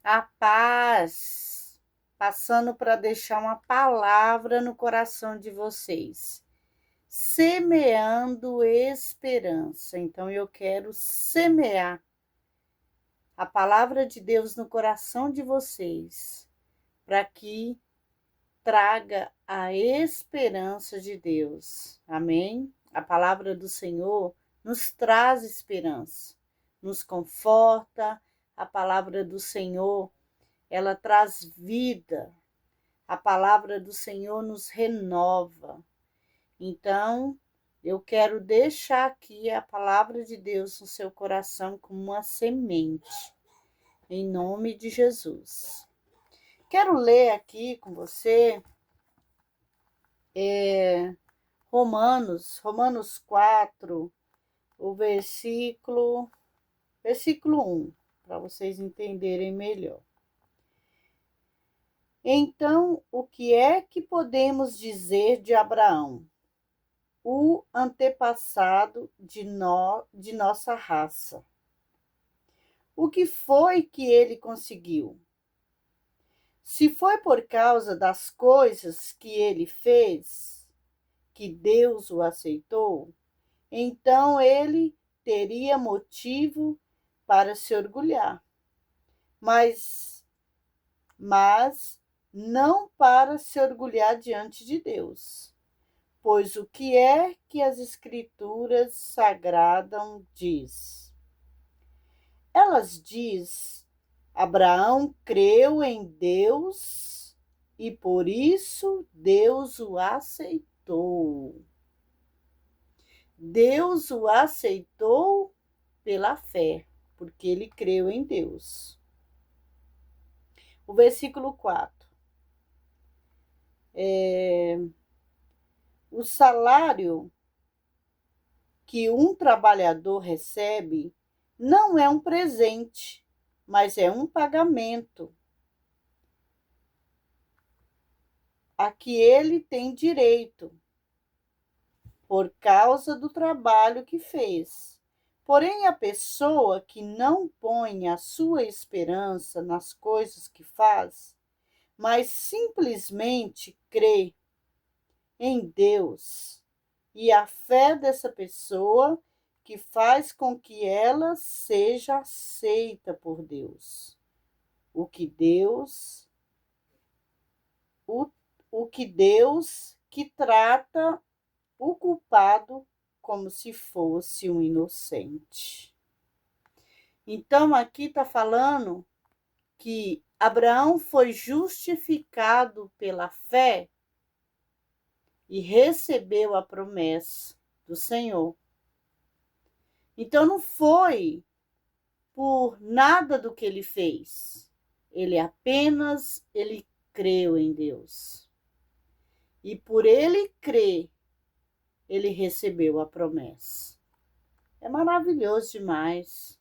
A paz, passando para deixar uma palavra no coração de vocês. Semeando esperança. Então, eu quero semear a palavra de Deus no coração de vocês, para que traga a esperança de Deus. Amém? A palavra do Senhor nos traz esperança, nos conforta. A palavra do Senhor, ela traz vida. A palavra do Senhor nos renova. Então, eu quero deixar aqui a palavra de Deus no seu coração como uma semente, em nome de Jesus. Quero ler aqui com você Romanos 4, o versículo 1, para vocês entenderem melhor. Então, o que é que podemos dizer de Abraão, o antepassado de nossa raça? O que foi que ele conseguiu? Se foi por causa das coisas que ele fez, que Deus o aceitou, então ele teria motivo para se orgulhar, mas não para se orgulhar diante de Deus. Pois o que é que as Escrituras sagradas diz? Elas diz: Abraão creu em Deus e por isso Deus o aceitou. Deus o aceitou pela fé, porque ele creu em Deus. O versículo 4. O salário que um trabalhador recebe não é um presente, mas é um pagamento a que ele tem direito por causa do trabalho que fez. Porém, a pessoa que não põe a sua esperança nas coisas que faz, mas simplesmente crê em Deus, e a fé dessa pessoa que faz com que ela seja aceita por Deus. O que Deus que trata o culpado como se fosse um inocente. Então, aqui está falando que Abraão foi justificado pela fé e recebeu a promessa do Senhor. Então, não foi por nada do que ele fez. Ele creu em Deus. E por ele crer, ele recebeu a promessa. É maravilhoso demais.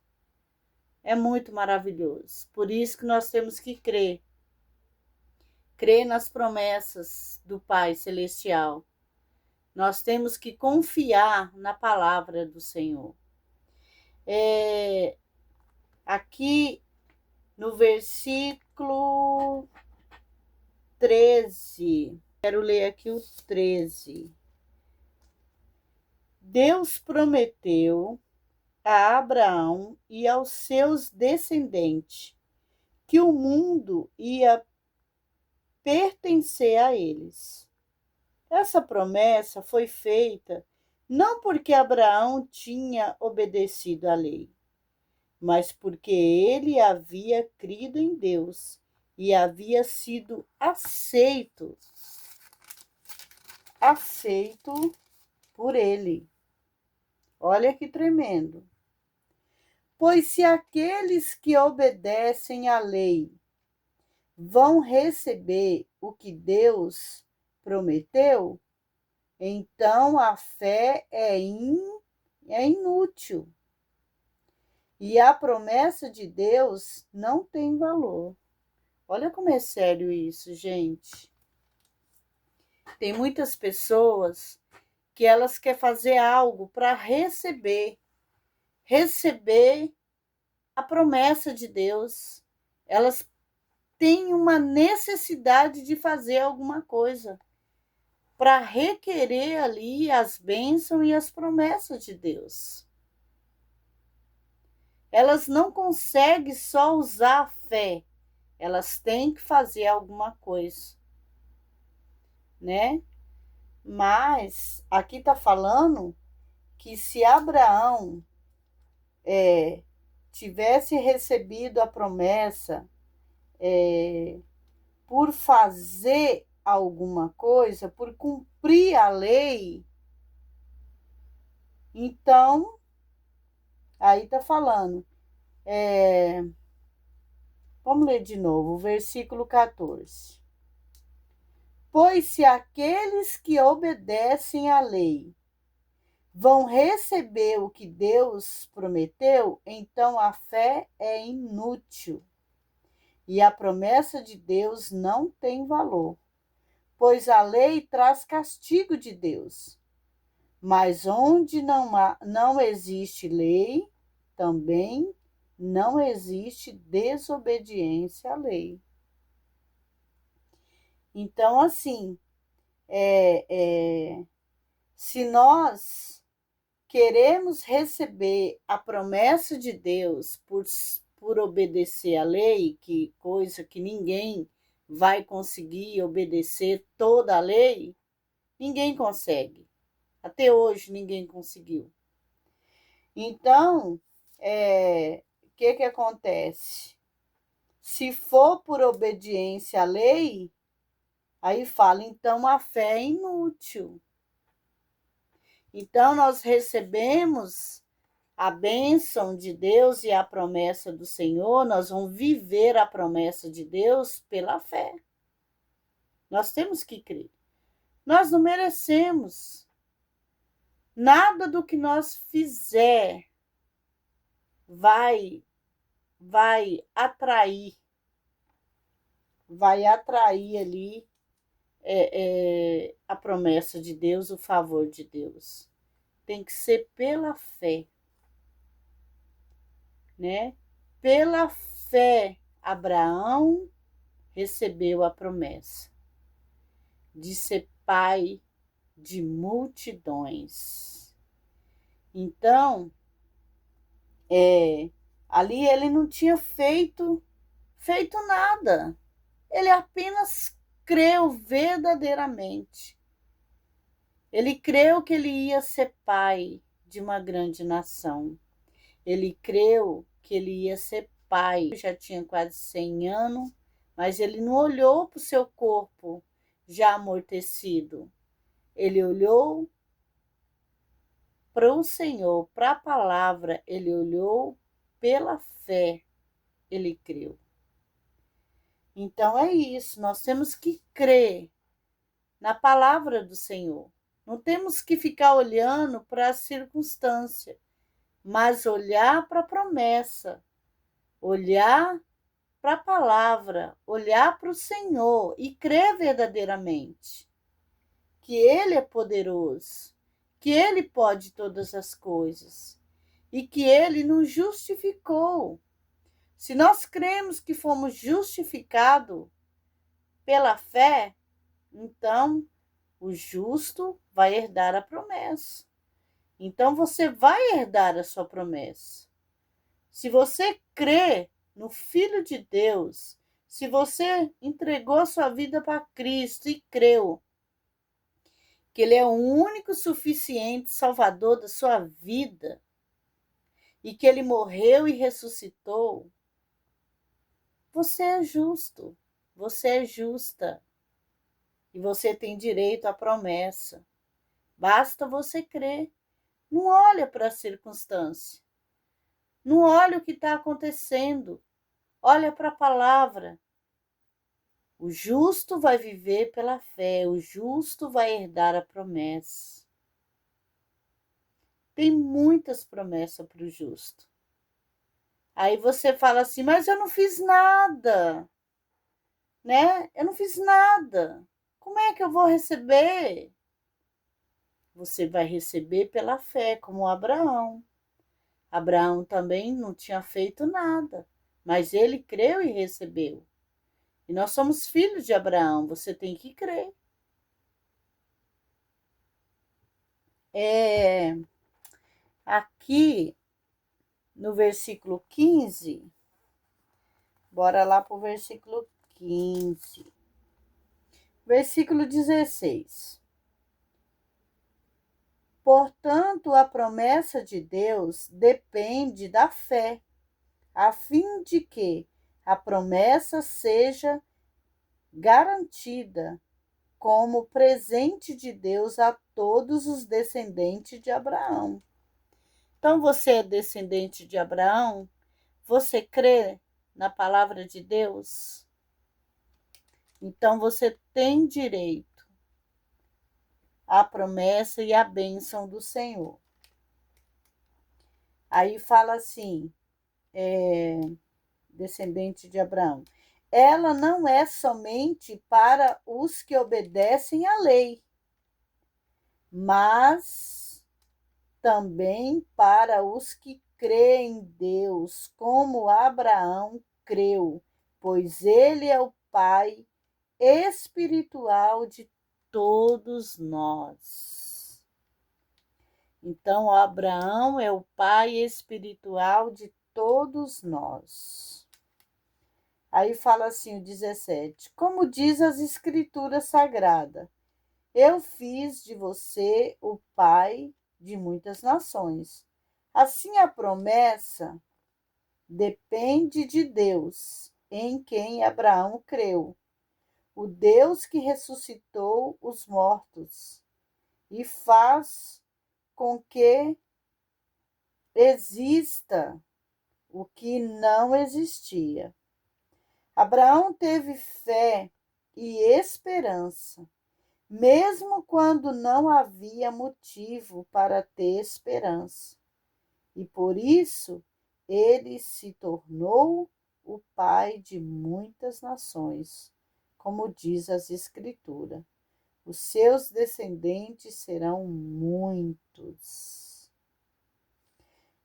É muito maravilhoso. Por isso que nós temos que crer. Crer nas promessas do Pai Celestial. Nós temos que confiar na palavra do Senhor. Aqui no versículo 13, quero ler aqui o 13. Deus prometeu a Abraão e aos seus descendentes que o mundo ia pertencer a eles. Essa promessa foi feita não porque Abraão tinha obedecido à lei, mas porque ele havia crido em Deus e havia sido aceito por ele. Olha que tremendo. Pois se aqueles que obedecem à lei vão receber o que Deus prometeu, então a fé é inútil. E a promessa de Deus não tem valor. Olha como é sério isso, gente. Tem muitas pessoas que elas querem fazer algo para receber a promessa de Deus. Elas tem uma necessidade de fazer alguma coisa para requerer ali as bênçãos e as promessas de Deus. Elas não conseguem só usar a fé, elas têm que fazer alguma coisa, né? Mas aqui está falando que se Abraão tivesse recebido a promessa por fazer alguma coisa, por cumprir a lei, então, aí está falando, vamos ler de novo, o versículo 14. Pois se aqueles que obedecem à lei vão receber o que Deus prometeu, então a fé é inútil e a promessa de Deus não tem valor, pois a lei traz castigo de Deus. Mas onde não existe lei, também não existe desobediência à lei. Então, assim, se nós queremos receber a promessa de Deus por obedecer à lei, que coisa que ninguém vai conseguir obedecer toda a lei, ninguém consegue. Até hoje ninguém conseguiu. Então, o que acontece? Se for por obediência à lei, aí fala, então a fé é inútil. Então, nós recebemos a bênção de Deus e a promessa do Senhor, nós vamos viver a promessa de Deus pela fé. Nós temos que crer. Nós não merecemos. Nada do que nós fizer vai atrair ali a promessa de Deus, o favor de Deus. Tem que ser pela fé, né? Pela fé, Abraão recebeu a promessa de ser pai de multidões. Então, ali ele não tinha feito nada. Ele apenas creu verdadeiramente. Ele creu que ele ia ser pai de uma grande nação. Ele creu que ele ia ser pai. Já tinha quase 100 anos, mas ele não olhou para o seu corpo já amortecido. Ele olhou para o Senhor, para a palavra, ele olhou pela fé, ele creu. Então é isso, nós temos que crer na palavra do Senhor. Não temos que ficar olhando para a circunstância, mas olhar para a promessa, olhar para a palavra, olhar para o Senhor e crer verdadeiramente que Ele é poderoso, que Ele pode todas as coisas e que Ele nos justificou. Se nós cremos que fomos justificados pela fé, então o justo vai herdar a promessa. Então você vai herdar a sua promessa. Se você crê no Filho de Deus, se você entregou a sua vida para Cristo e creu que Ele é o único suficiente Salvador da sua vida e que Ele morreu e ressuscitou, você é justo, você é justa e você tem direito à promessa. Basta você crer. Não olha para a circunstância. Não olha o que está acontecendo. Olha para a palavra. O justo vai viver pela fé. O justo vai herdar a promessa. Tem muitas promessas para o justo. Aí você fala assim, mas eu não fiz nada, né? Eu não fiz nada. Como é que eu vou receber? Você vai receber pela fé, como Abraão. Abraão também não tinha feito nada, mas ele creu e recebeu. E nós somos filhos de Abraão, você tem que crer. Aqui no versículo 15, bora lá para o versículo 15. Versículo 16. Portanto, a promessa de Deus depende da fé, a fim de que a promessa seja garantida como presente de Deus a todos os descendentes de Abraão. Então, você é descendente de Abraão? Você crê na palavra de Deus? Então, você tem direito à promessa e à bênção do Senhor. Aí fala assim, descendente de Abraão. Ela não é somente para os que obedecem à lei, mas também para os que creem em Deus, como Abraão creu, pois ele é o pai espiritual de todos nós. Então, Abraão é o pai espiritual de todos nós. Aí fala assim o 17: como diz as escrituras sagradas, eu fiz de você o pai de muitas nações. Assim, a promessa depende de Deus, em quem Abraão creu, o Deus que ressuscitou os mortos e faz com que exista o que não existia. Abraão teve fé e esperança, mesmo quando não havia motivo para ter esperança. E por isso ele se tornou o pai de muitas nações, como diz as Escrituras. Os seus descendentes serão muitos.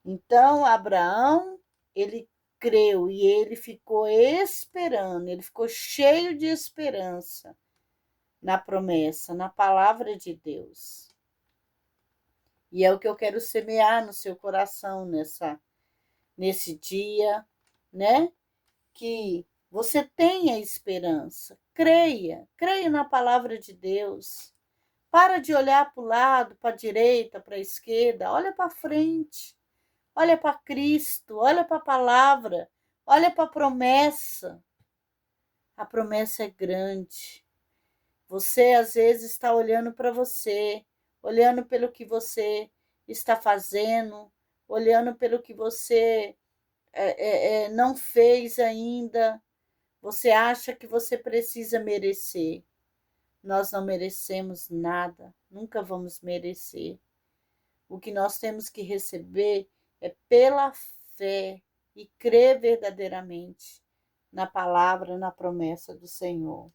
Então, Abraão, ele creu e ele ficou esperando, ele ficou cheio de esperança na promessa, na palavra de Deus. E é o que eu quero semear no seu coração nesse dia, né? Que você tenha esperança, creia na palavra de Deus. Para de olhar para o lado, para a direita, para a esquerda, olha para frente, olha para Cristo, olha para a palavra, olha para a promessa. A promessa é grande. Você, às vezes, está olhando para você, olhando pelo que você está fazendo, olhando pelo que você não fez ainda. Você acha que você precisa merecer. Nós não merecemos nada, nunca vamos merecer. O que nós temos que receber é pela fé e crer verdadeiramente na palavra, na promessa do Senhor.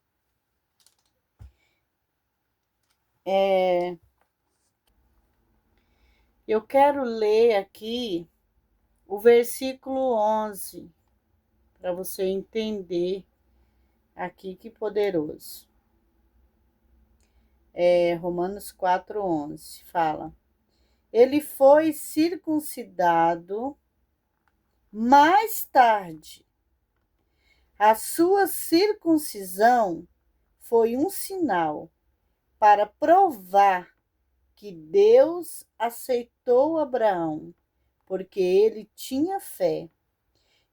Eu quero ler aqui o versículo 11, para você entender aqui que poderoso. Romanos 4:11 fala: ele foi circuncidado mais tarde. A sua circuncisão foi um sinal para provar que Deus aceitou Abraão, porque ele tinha fé.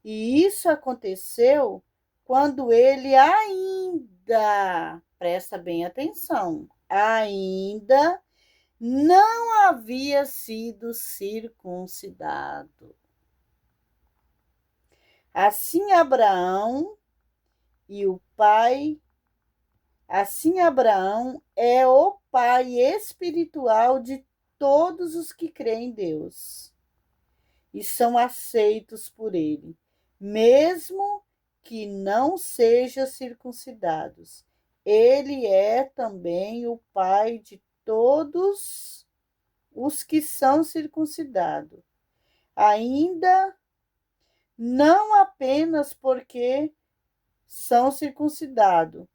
E isso aconteceu quando ele ainda, presta bem atenção, ainda não havia sido circuncidado. Assim Abraão é o pai espiritual de todos os que creem em Deus e são aceitos por ele, mesmo que não sejam circuncidados. Ele é também o pai de todos os que são circuncidados, ainda não apenas porque são circuncidados,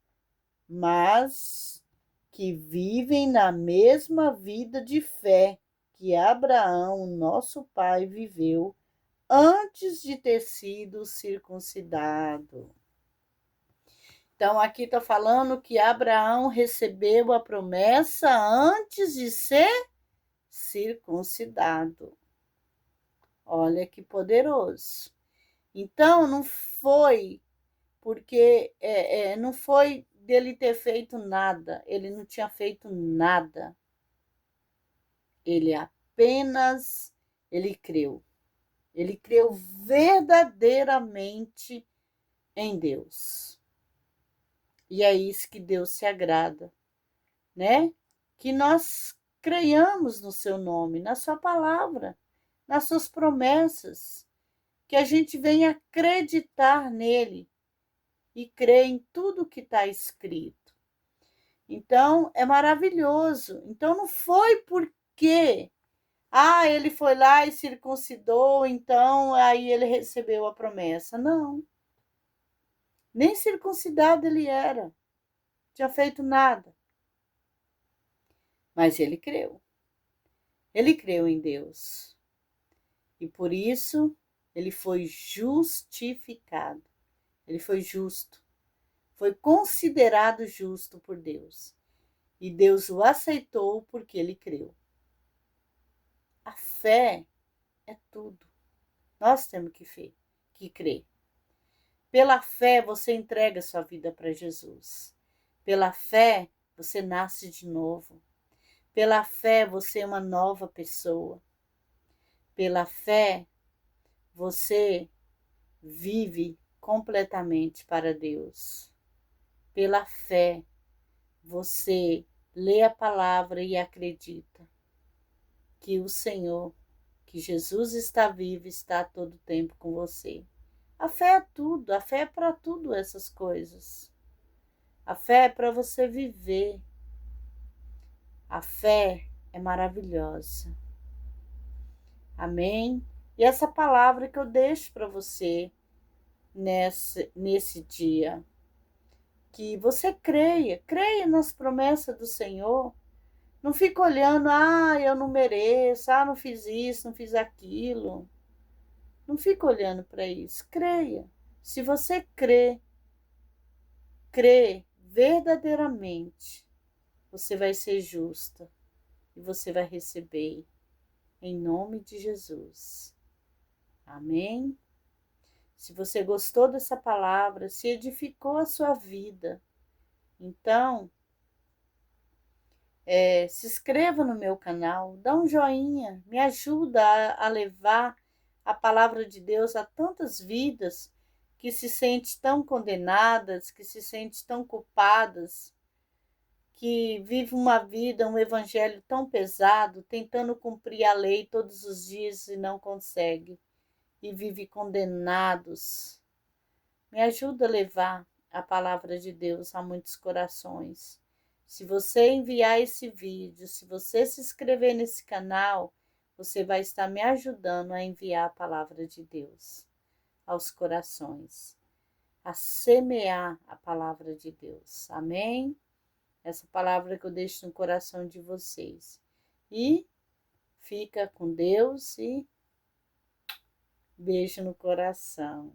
mas que vivem na mesma vida de fé que Abraão, nosso pai, viveu antes de ter sido circuncidado. Então, aqui está falando que Abraão recebeu a promessa antes de ser circuncidado. Olha que poderoso. Então, não foi porque não foi dele ter feito nada, ele não tinha feito nada. Ele creu. Ele creu verdadeiramente em Deus. E é isso que Deus se agrada, né? Que nós creiamos no seu nome, na sua palavra, nas suas promessas, que a gente venha acreditar nele e crer em tudo que está escrito. Então, é maravilhoso. Então, não foi porque ele foi lá e circuncidou, então aí ele recebeu a promessa. Não. Nem circuncidado ele era. Tinha feito nada. Mas ele creu. Ele creu em Deus. E por isso ele foi justificado. Ele foi justo. Foi considerado justo por Deus. E Deus o aceitou porque ele creu. A fé é tudo. Nós temos que crer. Pela fé, você entrega sua vida para Jesus. Pela fé, você nasce de novo. Pela fé, você é uma nova pessoa. Pela fé, você vive completamente para Deus. Pela fé, você lê a palavra e acredita que o Senhor, que Jesus está vivo, está a todo tempo com você. A fé é tudo, a fé é para tudo essas coisas. A fé é para você viver. A fé é maravilhosa. Amém? E essa palavra que eu deixo para você nesse dia, que você creia nas promessas do Senhor. Não fica olhando, eu não mereço, não fiz isso, não fiz aquilo. Não fica olhando para isso, creia. Se você crê verdadeiramente, você vai ser justa e você vai receber em nome de Jesus. Amém? Se você gostou dessa palavra, se edificou a sua vida, então se inscreva no meu canal, dá um joinha, me ajuda a levar a palavra de Deus a tantas vidas que se sentem tão condenadas, que se sentem tão culpadas, que vivem uma vida, um evangelho tão pesado, tentando cumprir a lei todos os dias e não consegue, e vive condenados. Me ajuda a levar a palavra de Deus a muitos corações. Se você enviar esse vídeo, se você se inscrever nesse canal, você vai estar me ajudando a enviar a palavra de Deus aos corações, a semear a palavra de Deus. Amém? Essa palavra que eu deixo no coração de vocês. E fica com Deus e beijo no coração.